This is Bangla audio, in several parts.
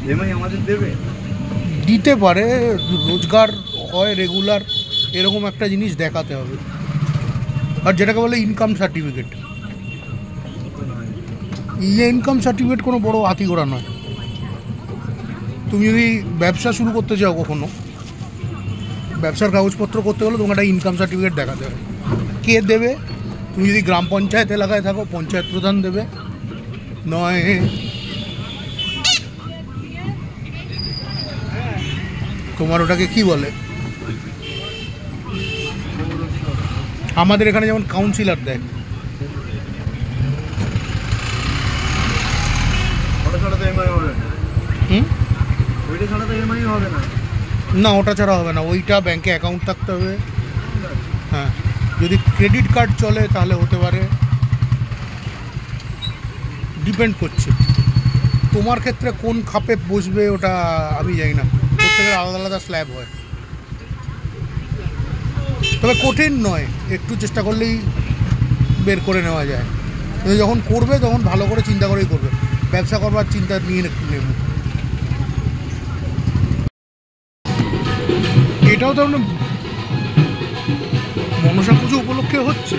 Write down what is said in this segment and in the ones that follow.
ইএমআই আমাদের দেবে, দিতে পারে, রোজগার হয় রেগুলার এরকম একটা জিনিস দেখাতে হবে। আর যেটাকে বলে ইনকাম সার্টিফিকেট, ইনকাম সার্টিফিকেট কোনো বড় হাতিঘোড়া নয়। তুমি যদি ব্যবসা শুরু করতে চাও, কখনো ব্যবসার কাগজপত্র করতে হলে তোমাকে একটা ইনকাম সার্টিফিকেট দেখাতে হবে। কে দেবে? তুমি যদি গ্রাম পঞ্চায়েত এলাকায় থাকো, পঞ্চায়েত প্রধান দেবে, নয় তোমার ওটাকে কি বলে, আমাদের এখানে যেমন কাউন্সিলর দেয়। না, ওটা ছাড়া হবে না, ওইটা ব্যাংকে অ্যাকাউন্ট থাকতে হবে। হ্যাঁ, যদি ক্রেডিট কার্ড চলে তাহলে হতে পারে, ডিপেন্ড করছে তোমার ক্ষেত্রে কোন খাপে বসবে ওটা আমি জানি না, প্রত্যেকের আলাদা আলাদা স্ল্যাব হয়। তবে কঠিন নয়, একটু চেষ্টা করলেই বের করে নেওয়া যায়। কিন্তু যখন করবে তখন ভালো করে চিন্তা করেই করবে, ব্যবসা করবার চিন্তা নিয়ে নেব। এটাও তো মনসা পুজো উপলক্ষে হচ্ছে।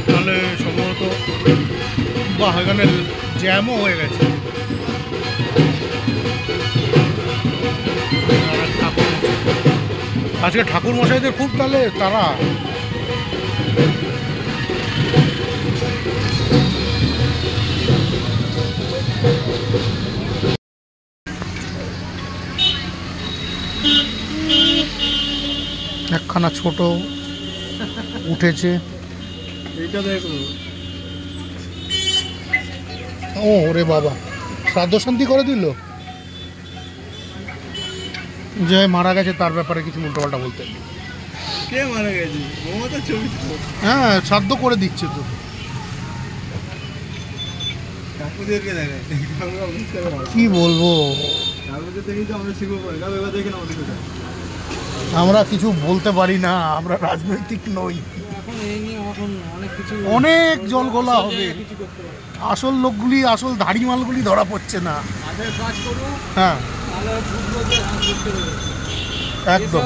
তাহলে সম্ভবত বাহ, এখানে জ্যামও হয়ে গেছে। আজকে ঠাকুর মশাইদের খুব তাহলে তারা একখানা ছোট উঠেছে। ও রে বাবা, শ্রাদ্ধ শান্তি করে দিল। যে মারা গেছে তার ব্যাপারে কিছু উল্টোপাল্টা বলতে। কে মারা গেছে? হ্যাঁ, শ্রাদ্ধ করে দিচ্ছে তো। কি বলবো, আমরা কিছু বলতে পারি না, আমরা রাজনৈতিক নই। অনেক জল গোলা হবে, আসল লোকগুলি, আসল ধাড়ি মালগুলি ধরা পড়ছে না। হ্যাঁ, একদম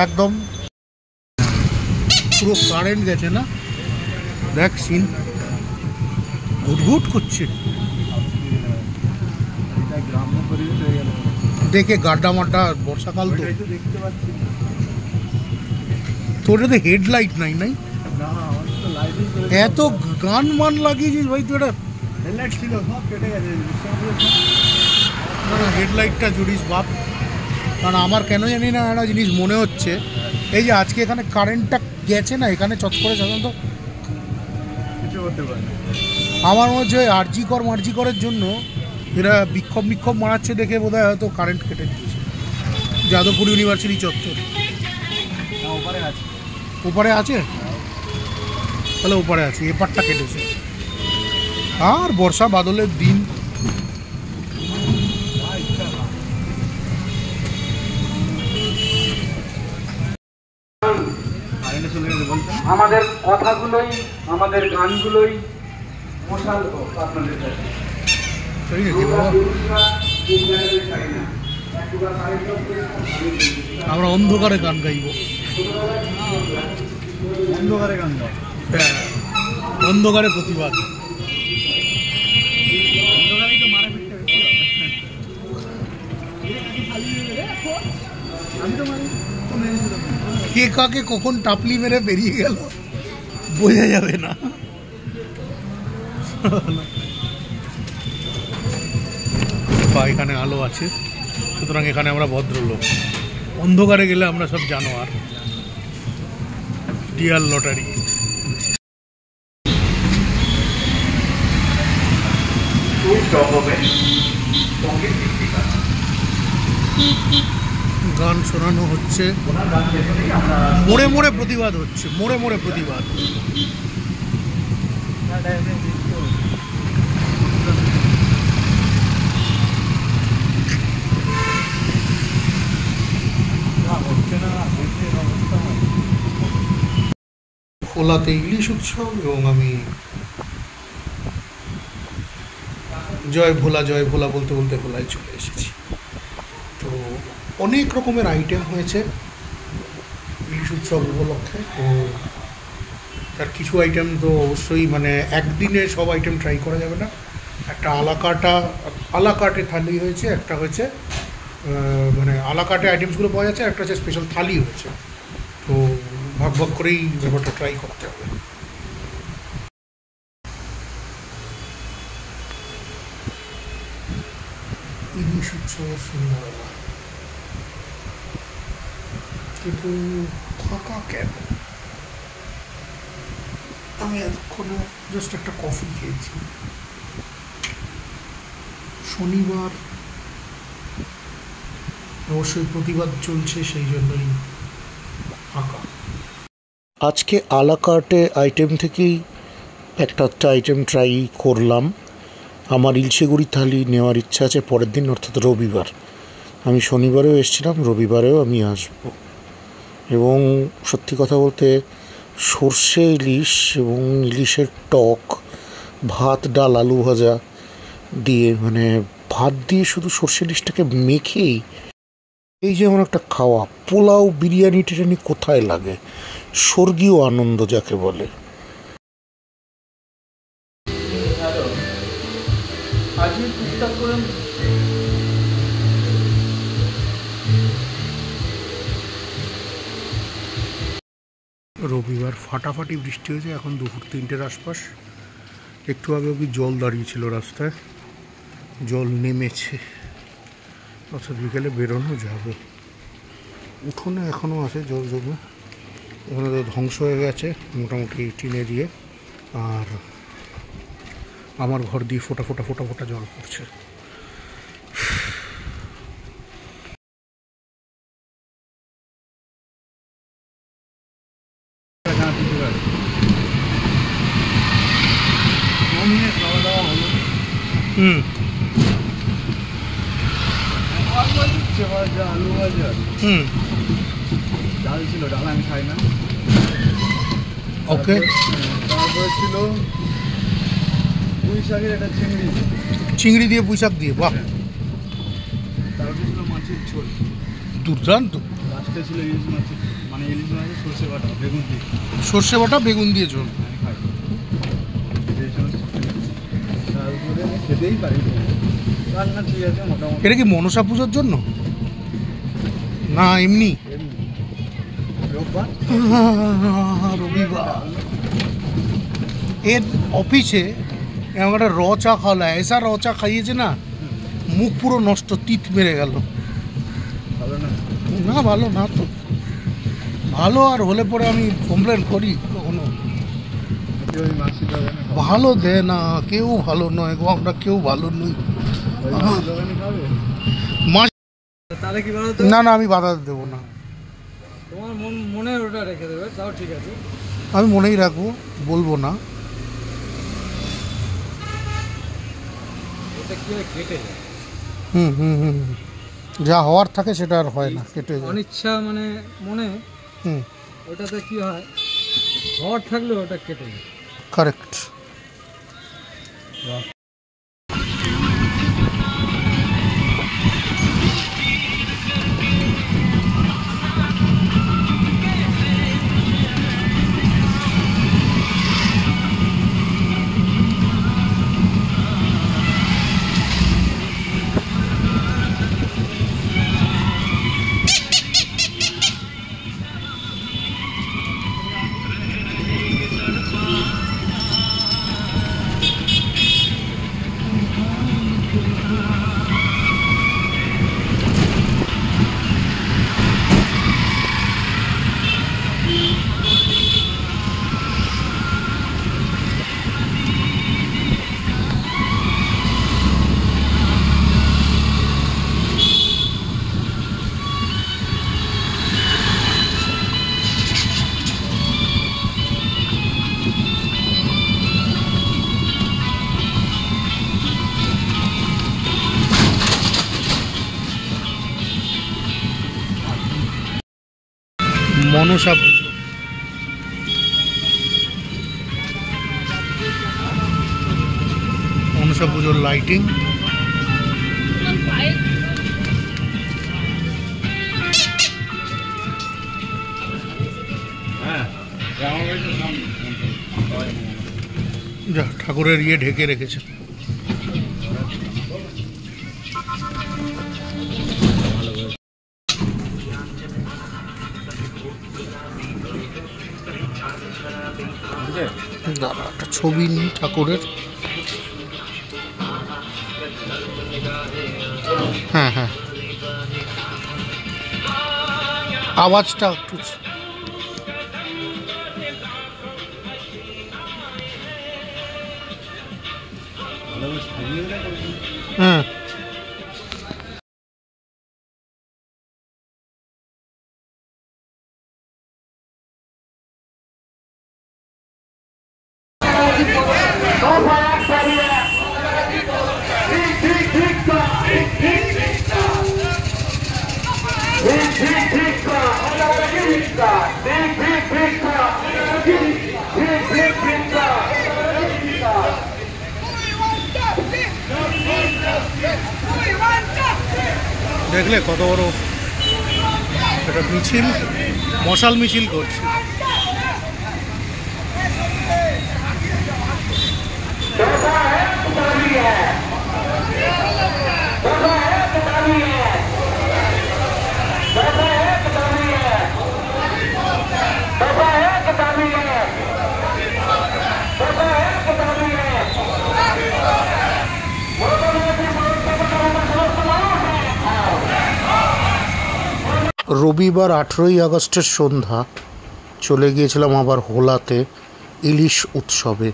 একদম। পুরো কারেন্ট গেছে না, দেখ সিন ঘুটঘুট করছে, দেখে গাড্ডা মাড্ডা। বর্ষাকাল তো, তোর তো হেডলাইট নাই। নাই, এত গান মান লাগিয়েছিস ভাই তুই, এটা হেডলাইটটা জুড়িস বাপ। কারণ আমার কেন জানি না একটা জিনিস মনে হচ্ছে, এই যে আজকে এখানে কারেন্টটা গেছে না, এখানে চট করে সাধারণত কিছু হতে পারে। আমার মনে হচ্ছে মার্জিকরের জন্য এরা বিক্ষোভ মারাচ্ছে দেখে বোধহয় হয়তো কারেন্ট কেটে দিয়েছে। যাদবপুর ইউনিভার্সিটি চত্বর ওপারে আছে, তাহলে ওপারে আছে, এপারটা কেটেছে। আর বর্ষা বাদলের দিন, আমাদের কথাগুলোই, আমাদের গানগুলোই মশাল হোক আপনাদের কাছে। আমরা অন্ধকারে গান গাইব, অন্ধকারে গান গাই, অন্ধকারে প্রতিবাদ। কে কাকে কখন টাপলি মেরে বেরিয়ে গেল বোঝা যাবে না। এখানে আলো আছে, সুতরাং এখানে আমরা ভদ্রলোক। অন্ধকারে গেলে আমরা সব জানোয়ার। Dear lottery. গান শোনানো হচ্ছে, মোড়ে মোড়ে প্রতিবাদ হচ্ছে, মোড়ে মোড়ে প্রতিবাদ। ভোলাতে ইলিশ উৎসব এবং আমি জয় ভোলা বলতে বলতে ভোলায় চলে এসেছি। তো অনেক রকমের আইটেম হয়েছে ইলিশ উৎসব উপলক্ষে। তো তার কিছু আইটেম তো অবশ্যই মানে একদিনে সব আইটেম ট্রাই করা যাবে না। একটা আলাকাটে থালি হয়েছে, একটা হয়েছে মানে আলাকাটে আইটেমসগুলো পাওয়া যাচ্ছে, একটা হচ্ছে স্পেশাল থালি হয়েছে। তো ভাগ ভাগ করেই ব্যাপারটা ট্রাই করতে হবে। ইলিশ উৎসবের সন্ধ্যাবেলা কিন্তু ফাঁকা কেন? আমি এতক্ষণে জাস্ট একটা কফি খেয়েছি। শনিবার অবশ্যই প্রতিবাদ চলছে, সেই জন্যই ফাঁকা। আজকে আলাকার্টে আইটেম থেকেই একটা আইটেম ট্রাই করলাম। আমার ইলশেগুড়ি থালি নেওয়ার ইচ্ছা আছে পরের দিন, অর্থাৎ রবিবার। আমি শনিবারেও এসেছিলাম, রবিবারেও আমি আসবো। এবং সত্যি কথা বলতে সর্ষে ইলিশ এবং ইলিশের টক, ভাত ডাল আলু ভাজা দিয়ে, মানে ভাত দিয়ে শুধু সর্ষে ইলিশটাকে মেখেই এই যেমন একটা খাওয়া, পোলাও বিরিয়ানি টিরিয়ানি কোথায় লাগে, স্বর্গীয় আনন্দ যাকে বলে। রবিবার ফাটাফাটি বৃষ্টি হয়েছে, এখন দুপুর 3টের আশপাশ। একটু আগে অবধি জল দাঁড়িয়েছিল রাস্তায়, জল নেমেছে, অর্থাৎ বিকেলে বেরোনো যাবে। উঠোনে এখনও আছে জল জমে, এখানে তো ধ্বংস হয়ে গেছে মোটামুটি টিনে দিয়ে। আর আমার ঘর দিয়ে ফোটা ফোটা ফোটা ফোটা জল পড়ছে। খাওয়া দাওয়া হলো। আলু ভাজা ডাল ছিল, ডাল আমি খাই না। ওকে, তারপরে ছিল পুঁই শাকের একটা চিংড়ি দিয়ে পুঁই শাক দিয়ে, বাহ। তারপরে ছিল মাছের ঝোল, দুর্দান্ত। লাস্টে ছিল ইলিশ মাছের, মানে ইলিশ মাছের সর্ষে বাটা বেগুন দিয়ে, সর্ষে বাটা বেগুন দিয়ে ঝোল। আমি খাই। তারপরে আমি খেতেই পারি, রান্না ঠিক আছে মোটামুটি। এটা কি মনসা পুজোর জন্য না এমনি? রবিবার এর অফিসে এমন একটা র চা খাওয়ালো, এসা র চা খাইয়েছে না, মুখ পুরো নষ্ট, তিত মেরে গেল। ভালো না? না ভালো না তো, ভালো আর হলে পরে আমি কমপ্লেন করি কখনো। ভালো দে না, কেউ ভালো নয় গো, আমরা কেউ ভালো নই। তাহলে কি বলতো, না না আমি বাধা দেবো না, তোমার মনে ওটা রেখে দেবে, তাও ঠিক আছে। আমি মনেই রাখবো, বলবো না। এটা কি কেটে যায়? যা হওয়ার থাকে সেটা আর হয় না, কেটে যায়। অনিচ্ছা মানে মনে, ওটাতে কি হয়, হওয়ার থাকলে ওটা কেটে যায়। কারেক্ট। মনসা পুজো মনসা পুজোর লাইটিং। যা ঠাকুরের ইয়ে ঢেকে রেখেছে। দাঁড়া, একটা ছবি নিই ঠাকুরের। হ্যাঁ হ্যাঁ, আওয়াজটা একটু। হ্যাঁ, দেখলে কত বড় একটা মিছিল, মশাল মিছিল করছে। রবিবার 18ই আগস্টের সন্ধ্যা চলে গিয়েছিলাম আবার হোলাতে ইলিশ উৎসবে।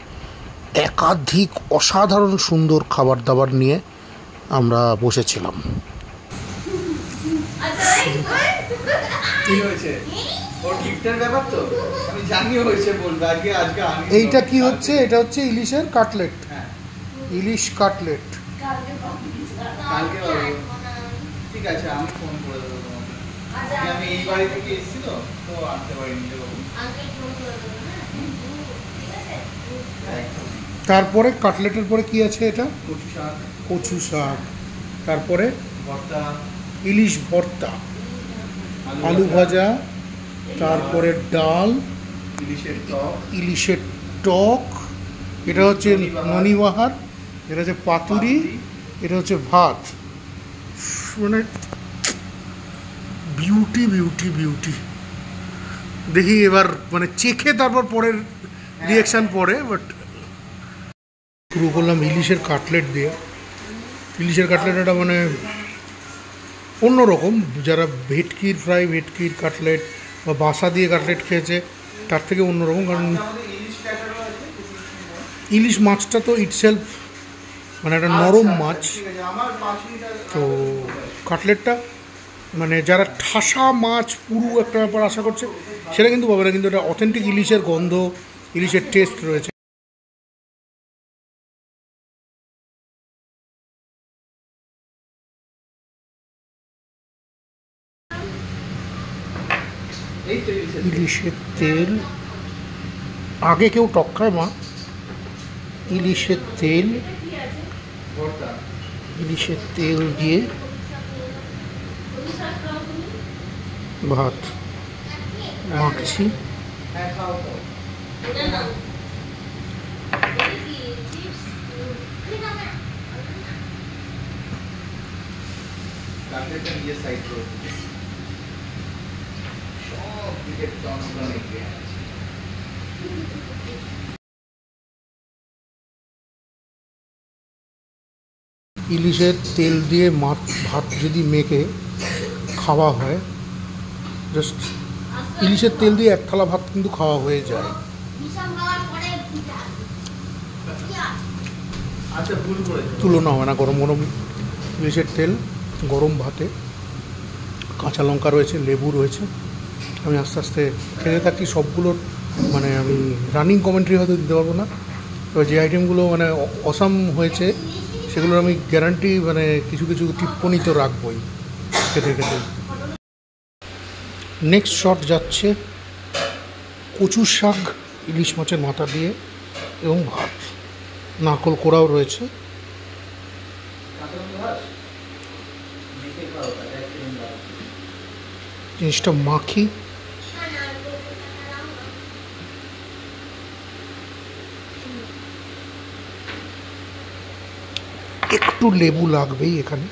একাধিক অসাধারণ সুন্দর খাবার দাবার নিয়ে আমরা বসেছিলাম। এইটা কি হচ্ছে? এটা হচ্ছে ইলিশের কাটলেট, ইলিশ কাটলেট। ঠিক আছে, আমি ফোন করে দেবো তোমাকে। আমি এই বাড়ি থেকে এসেছি তো আনতে পারিনি। তারপরে কাটলেটের পরে কি আছে? এটা কচু শাক, কচু শাক, তারপরে ভর্তা, ইলিশ ভর্তা, আলু ভাজা, তারপরে ডাল, ইলিশের টক, এটা হচ্ছে ননিবাহার, এটা হচ্ছে পাতুরি, এটা হচ্ছে ভাত। মানে বিউটি বিউটি বিউটি। দেখি এবার মানে চেখে তারপর পরের রিয়াকশান পরে। বাট শুরু করলাম ইলিশের কাটলেট দিয়ে। ইলিশের কাটলেট এটা মানে অন্যরকম। যারা ভেটকির ফ্রাই, ভেটকির কাটলেট বা বাসা দিয়ে কাটলেট খেয়েছে তার থেকে অন্যরকম। কারণ ইলিশ মাছটা তো ইটসেলফ মানে একটা নরম মাছ, তো কাটলেটটা মানে যারা ঠাসা মাছ পুরো একটা ব্যাপার আশা করছে সেটা কিন্তু পাবে না, কিন্তু এটা অথেন্টিক ইলিশের গন্ধ, ইলিশের টেস্ট রয়েছে। ইলিশের তেল আগে কেউ টক খায় মা, ইলিশের তেল, ইলিশের তেল দিয়ে ভাত মাখছি। ইলিশের তেল দিয়ে ভাত যদি মেখে খাওয়া হয়, জাস্ট ইলিশের তেল দিয়ে এক থালা ভাত কিন্তু খাওয়া হয়ে যায়। তুলনা হয় না। গরম গরম ইলিশের তেল গরম ভাতে, কাঁচা লঙ্কা রয়েছে, লেবু রয়েছে। আমি আস্তে আস্তে খেতে থাকি সবগুলোর। মানে আমি রানিং কমেন্ট্রি হয়তো দিতে পারবো না, তবে যে আইটেমগুলো মানে অসাম হয়েছে সেগুলোর আমি গ্যারান্টি মানে কিছু কিছু টিপ্পণী তো রাখবই খেতে খেতে। নেক্সট শট যাচ্ছে কচু শাক ইলিশ মাছের মাথা দিয়ে এবং ভাত, নারকোল কোড়াও রয়েছে, জিনিসটা মাখি, একটু লেবু লাগবেই এখানে,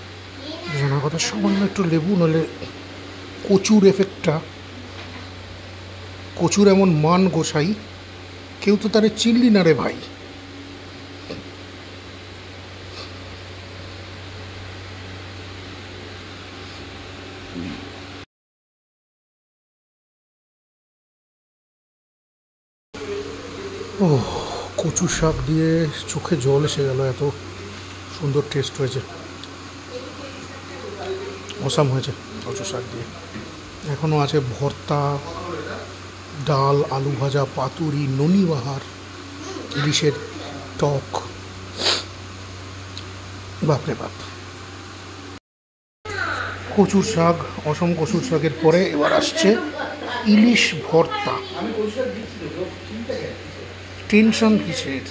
জানা কথা, সামান্য একটু লেবু, নাহলে কচুর এফেক্টটা, কচুর এমন মান গোসাই কেউ তো তারে চিনলি না রে ভাই। ও কচু শাক দিয়ে চোখে জল এসে গেল, এত সুন্দর টেস্ট হয়েছে, অসাম হয়েছে কচু শাক দিয়ে। এখনও আছে ভর্তা, ডাল, আলু ভাজা, পাতুরি, ননি বাহার, ইলিশের টক, বাপরে বাপ। কচুর শাক, অসম কচুর শাকের পরে এবার আসছে ইলিশ ভর্তা। টেনশন কিসের?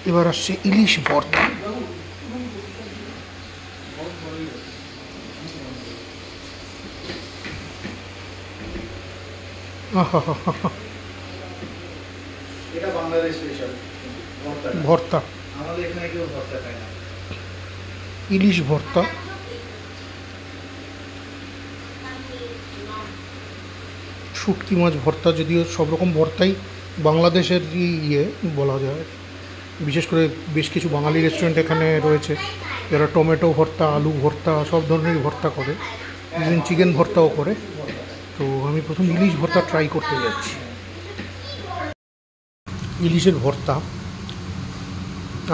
এবার আসছে ইলিশ ভর্তা। এটা বাংলাদেশ স্পেশাল ভর্তা, আমাদের এখানে কেউ ভর্তা খায় না। ইলিশ ভর্তা। শুটকি মাছ ভর্তা, যদিও সব রকম ভর্তাই বাংলাদেশের ইয়ে বলা যায়, বিশেষ করে বেশ কিছু বাঙালি রেস্টুরেন্ট এখানে রয়েছে যারা টমেটো ভর্তা, আলু ভর্তা, সব ধরনেরই ভর্তা করে, ইভেন চিকেন ভর্তাও করে। তো আমি প্রথম ইলিশ ভর্তা ট্রাই করতে যাচ্ছি। ইলিশের ভর্তা,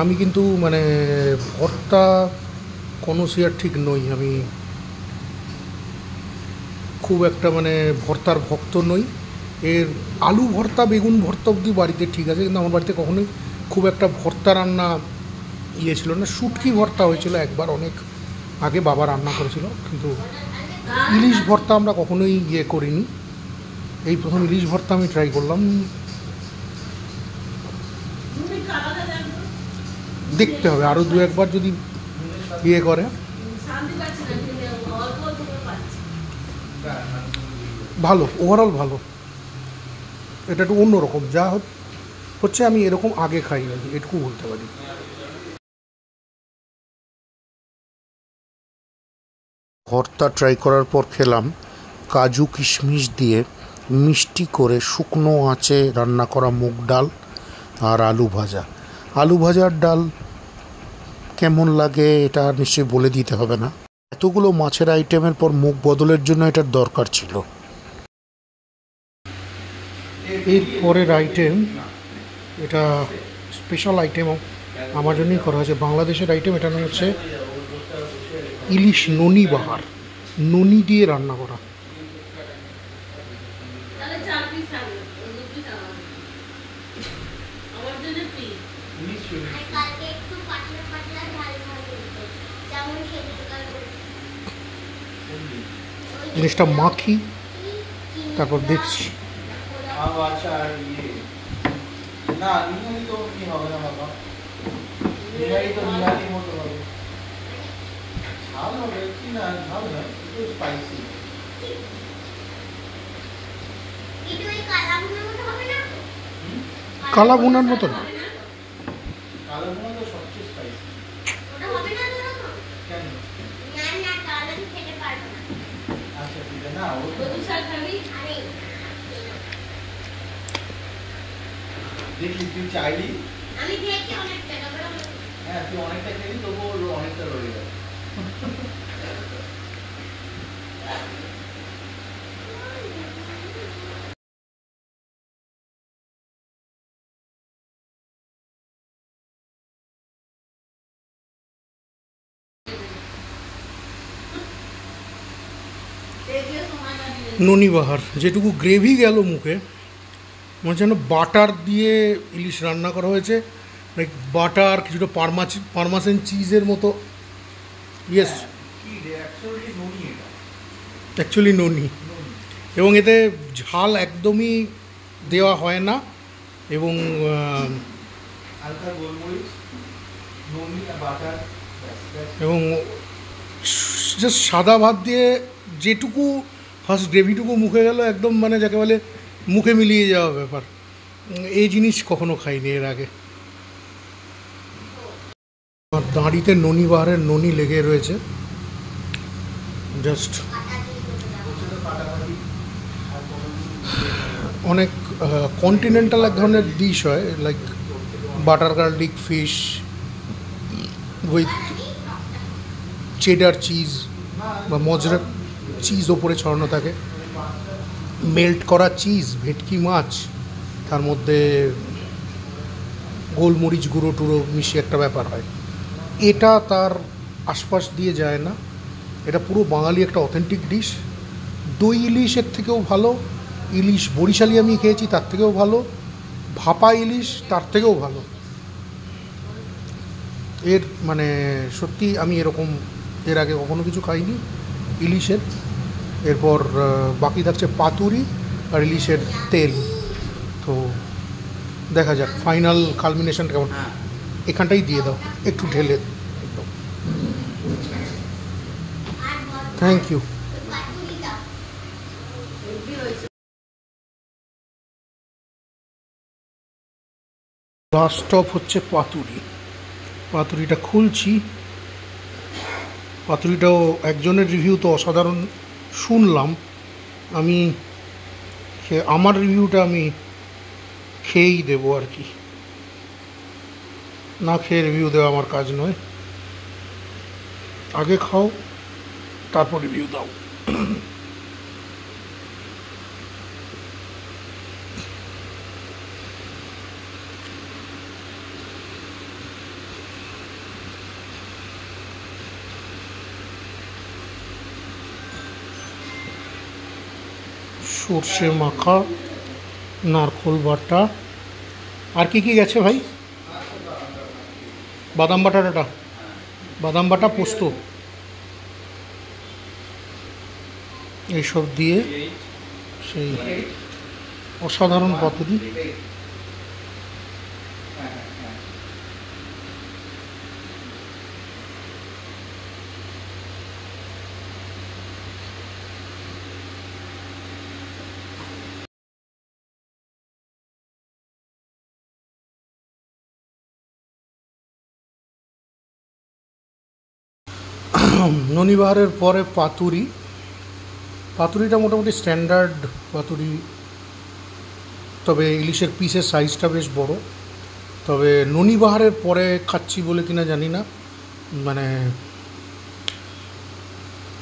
আমি কিন্তু মানে ভর্তা কনসিয়ার ঠিক নই, আমি খুব একটা মানে ভর্তার ভক্ত নই। এর আলু ভর্তা, বেগুন ভর্তা অবধি বাড়িতে ঠিক আছে, কিন্তু আমার বাড়িতে কখনোই খুব একটা ভর্তা রান্না ইয়ে ছিল না। শুটকি ভর্তা হয়েছিল একবার, অনেক আগে বাবা রান্না করেছিল, কিন্তু ইলিশ ভর্তা আমরা কখনোই ইয়ে করিনি। এই প্রথম ইলিশ ভর্তা আমি ট্রাই করলাম। দেখতে হবে আরও দু একবার যদি ইয়ে করে। ভালো, ওভারঅল ভালো। এটা একটু অন্যরকম, যা হচ্ছে আমি এরকম আগে খাই না, এটুকু বলতে পারি। ভর্তা ট্রাই করার পর খেলাম কাজু কিশমিশ দিয়ে মিষ্টি করে শুকনো আঁচে রান্না করা মুগ ডাল আর আলু ভাজা। আলু ভাজার ডাল কেমন লাগে এটা নিশ্চয়ই বলে দিতে হবে না। এতগুলো মাছের আইটেমের পর মুখ বদলের জন্য এটার দরকার ছিল। এর পরের আইটেম, এটা স্পেশাল আইটেম আমার জন্যই করা হয়েছে, বাংলাদেশের আইটেম। এটা নাম হচ্ছে ইলিশ ননি বাহার, ননি দিয়ে রান্না করা। জিনিসটা মাখি, তারপর দেখছি। আচ্ছা, আর ইয়ে না, নিহারি তো কি হবে না বাবা, নিহারি তো নিহারির মতো হবে, ঝাল হবে কি না, ঝাল না, একটু স্পাইসি। কালা ভুনার মতো না, কালো ভুনা তো সবচেয়ে স্পাইসি। কেন? আচ্ছা ঠিক আছে, না দেখলি তুই চাইলি, আমি খেয়েছি অনেকটা, হ্যাঁ তুই অনেকটা খেলি, তবুও অনেকটা রয়ে গেল। ননি বাহার, যেটুকু গ্রেভি গেল মুখে, মনে হচ্ছে যেন বাটার দিয়ে ইলিশ রান্না করা হয়েছে, লাইক বাটার, কিছুটা পারমাসেন চিজের মতো। ইয়েস, অ্যাকচুয়ালি ননি। এবং এতে ঝাল একদমই দেওয়া হয় না, এবং হালকা গোলমরিচ, ননি আর বাটার, এবং জাস্ট সাদা ভাত দিয়ে যেটুকু ফার্স্ট গ্রেভিটুকু মুখে গেল একদম মানে যাকে বলে মুখে মিলিয়ে যাওয়া ব্যাপার। এই জিনিস কখনো খাইনি এর আগে। আর দাঁড়িতে ননি বাহারের ননি লেগে রয়েছে জাস্ট। অনেক কন্টিনেন্টাল এক ধরনের ডিশ হয়, like butter garlic fish with cheddar cheese বা মজরা চিজ ওপরে ছড়ানো থাকে, মেল্ট করা চিজ, ভেটকি মাছ, তার মধ্যে গোলমরিচ গুঁড়ো টুড়ো মিশিয়ে একটা ব্যাপার হয়। এটা তার আশপাশ দিয়ে যায় না, এটা পুরো বাঙালি একটা অথেন্টিক ডিশ। দই ইলিশের থেকেও ভালো, ইলিশ বরিশালি আমি খেয়েছি তার থেকেও ভালো, ভাপা ইলিশ তার থেকেও ভালো। এর মানে সত্যি আমি এরকম এর আগে কখনো কিছু খাইনি ইলিশের। এরপর বাকি থাকছে পাতুরি আর ইলিশের তেল। তো দেখা যাক ফাইনাল কালমিনেশন কেমন। এখানটাই দিয়ে দাও একটু ঢেলে একদম। Thank you. লাস্ট স্টপ হচ্ছে পাতুরি। পাতুরিটা খুলছি। পাতুরিটাও একজনের রিভিউ তো অসাধারণ শুনলাম, আমি আমার রিভিউটা আমি খেয়েই দেবো আর কি, না খেয়ে রিভিউ দেওয়া আমার কাজ নয়। আগে খাও তারপর রিভিউ দাও। সর্ষে মাখা, নারকোল বাটা, আর কি কি গেছে ভাই? বাদাম বাটাটা, বাদাম বাটা, পোস্ত, এইসব দিয়ে সেই অসাধারণ পাতুরি। ননিবাহারের পরে পাতুরি। পাতুরিটা মোটামুটি স্ট্যান্ডার্ড পাতুরি, তবে ইলিশের পিসের সাইজটা বেশ বড়। তবে ননিবাহারের পরে খাচ্ছি বলে কিনা জানি না, মানে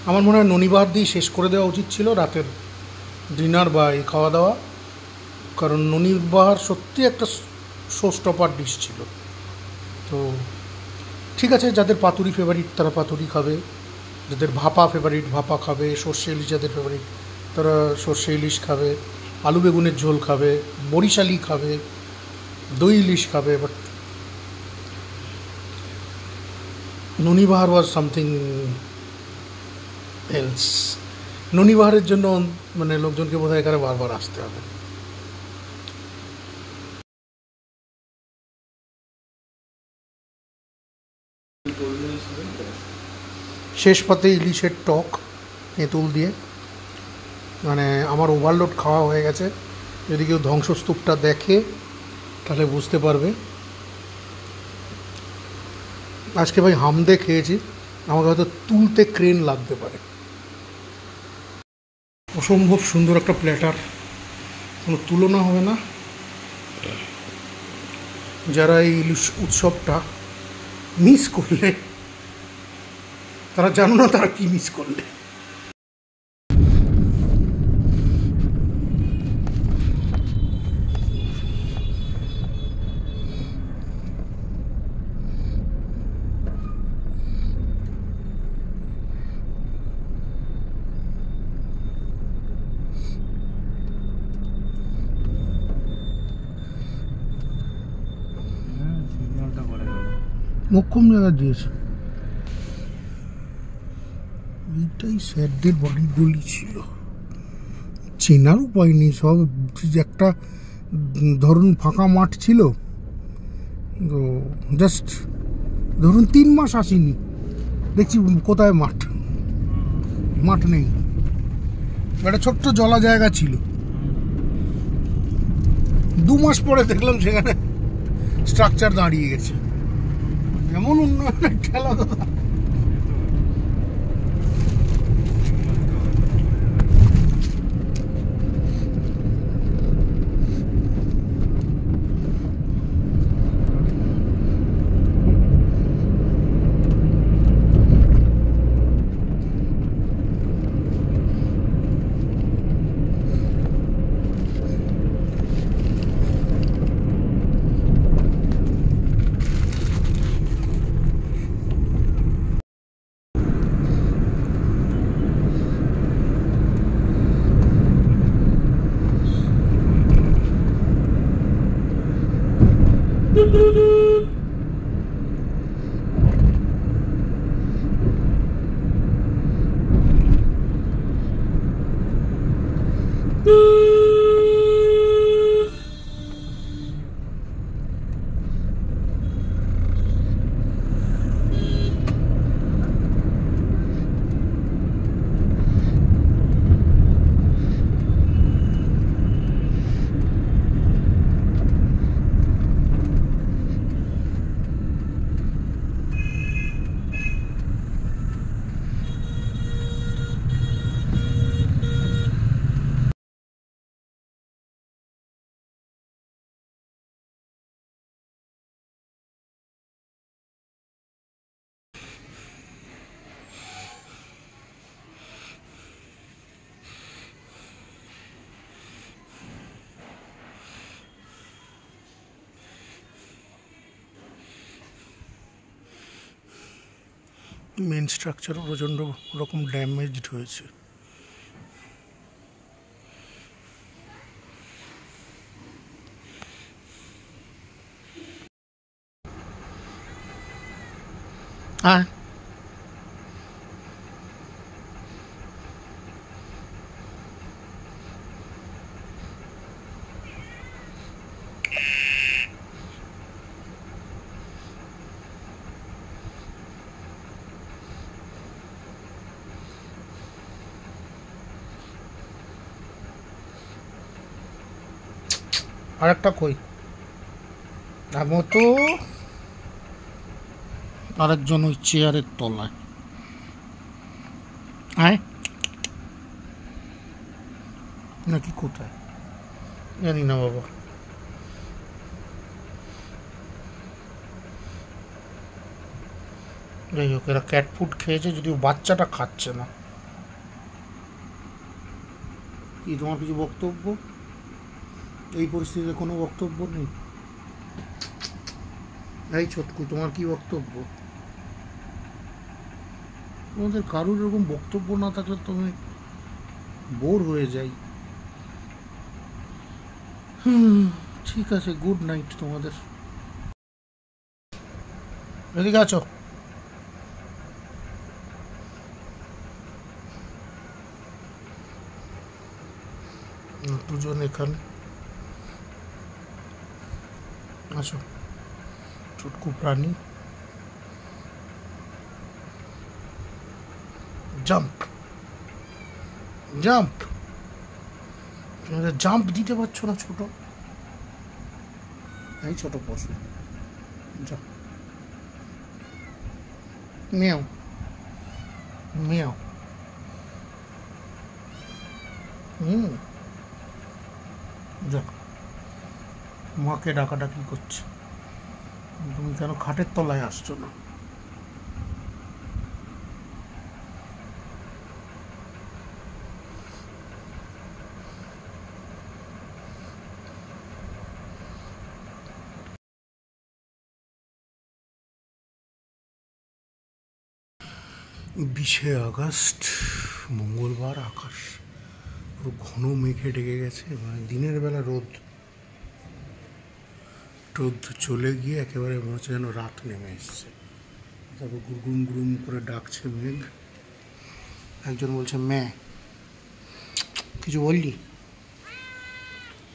আমার মনে হয় ননিবাহার দিয়ে শেষ করে দেওয়া উচিত ছিল রাতের ডিনার বা এই খাওয়া দাওয়া, কারণ ননিবাহার সত্যি একটা শো স্টপার ডিশ ছিল। তো ঠিক আছে, যাদের পাতুরি ফেভারিট তারা পাতুরি খাবে, যাদের ভাপা ফেভারিট ভাপা খাবে, সর্ষে ইলিশ যাদের ফেভারিট তারা সর্ষে ইলিশ খাবে, আলু বেগুনের ঝোল খাবে, বরিশালি খাবে, দই ইলিশ খাবে। বাট ননিবাহার ওয়াজ সামথিং এলস। ননিবাহারের জন্য মানে লোকজনকে বোধহয় এখানে বারবার আসতে হবে। শেষ পাতে ইলিশের টক তেঁতুল দিয়ে, মানে আমার ওভারলোড খাওয়া হয়ে গেছে। যদি কেউ ধ্বংসস্তূপটা দেখে তাহলে বুঝতে পারবে। আজকে ভাই হামদে খেয়েছি, আমাকে হয়তো তুলতে ক্রেন লাগতে পারে। অসম্ভব সুন্দর একটা প্ল্যাটার, কোনো তুলনা হবে না। যারা এই ইলিশ উৎসবটা মিস করলে তারা জানো না তারা কি মিস করলে। মোক্ষম জায়গা দিয়েছে, এইটাই স্যারদের বাড়িগুলি ছিল। চেনার উপায় নেই, সব একটা ধরুন ফাঁকা মাঠ ছিল, তো জাস্ট ধরুন 3 মাস আসিনি, দেখছি কোথায় মাঠ, মাঠ নেই। একটা ছোট্ট জলা জায়গা ছিল, 2 মাস পরে দেখলাম সেখানে স্ট্রাকচার দাঁড়িয়ে গেছে। এমন উন্নয়নের ঠেলা দাদা। মেন স্ট্রাকচার প্রচণ্ড রকম ড্যামেজড হয়েছে। হ্যাঁ, আরেকটা কই এমন তো আরেকজন ওই চেয়ারের তলায়। হ্যাঁ নাকি কোথায় জানি না বাবা। যাই হোক, এরা ক্যাট ফুড খেয়েছে, যদিও বাচ্চাটা খাচ্ছে না। কি তোমার কিছু বক্তব্য? এই পরিস্থিতিতে কোনো বক্তব্য নেই? এই ছোটকু, তোমার কি বক্তব্য? তোমাদের কারোর এরকম বক্তব্য না থাকলে তো আমি বোর হয়ে যাই। ঠিক আছে, গুড নাইট তোমাদের। এদিকে আছো। দুজন এখানে আসো। ছোটকু প্রাণী, জাম্প জাম্প। জাম্প দিতে পারছো না ছোট? এই ছোট পশু, যা মেও মেও। যা, মাকে ডাকাডাকি করছে। তুমি কেন খাটের তলায় আসছো না? বিশে আগস্ট মঙ্গলবার, আকাশ পুরো ঘন মেঘে ঢেকে গেছে। মানে দিনের বেলা রোদ চলে গিয়ে একেবারে মনে হচ্ছে যেন রাত নেমে এসছে। তারপর গুড়গুম গুড়ুম করে ডাকছে মেঘ। একজন বলছে ম্যা, কিছু বললি?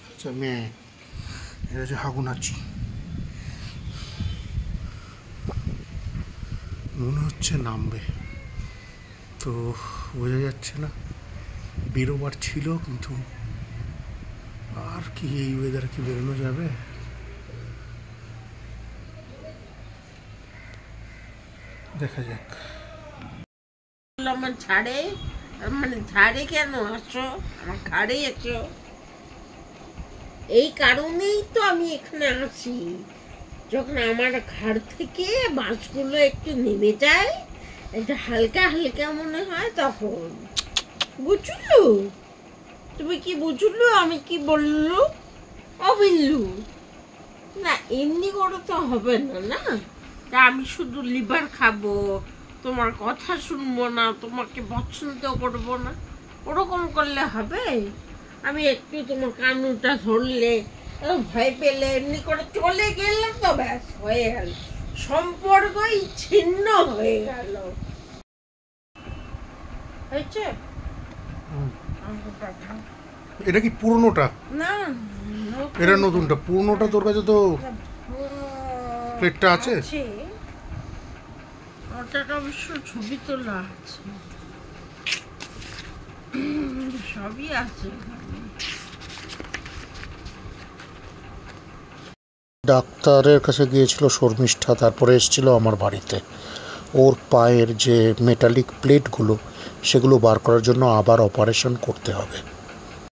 আচ্ছা ম্যা, এটা হচ্ছে হাগুনাচি। মনে হচ্ছে নামবে, তো বোঝা যাচ্ছে না। বেরোবার ছিল, কিন্তু আর কি এই ওয়েদারে কি বেরোনো যাবে? দেখা যাক। আমার ঝাড়ে, মানে ঝাড়ে কেন আসো, আমার ঘাড়ে এসো। এই কারণেই তো আমি এখানে আসি, যখন আমার ঘাড় থেকে বাঁশগুলো একটু নেমে যায়, একটু হালকা হালকা মনে হয়, তখন বুঝলু? তুমি কি বুঝলু আমি কি বললু? অবিল্লু না, এমনি করে তো হবে না, না তা আমি শুধু লিভার খাবো, তোমার কথা শুনবো না, তোমাকে পছন্দ করবো না, ওরকম করলে হবে? আমি একটু তোমার কানুটা ধরলে, ভয় পেলে, এমনি করে চলে গেলাম তো ব্যাস হয়ে গেল, সম্পর্কই ছিন্ন হয়ে গেল। হয়েছে? এটা কি পুরনোটা? না, এটা নতুনটা। পুরনোটা তোর কাছে তো প্লেটটা আছে। ওটার অবশ্য ছবি তোলা আছে, সবই আছে। ডাক্তারের কাছে গিয়েছিল শর্মিষ্ঠা, তারপরে এসেছিল আমার বাড়িতে। ওর পায়ের যে মেটালিক প্লেটগুলো সেগুলো বার করার জন্য আবার অপারেশন করতে হবে।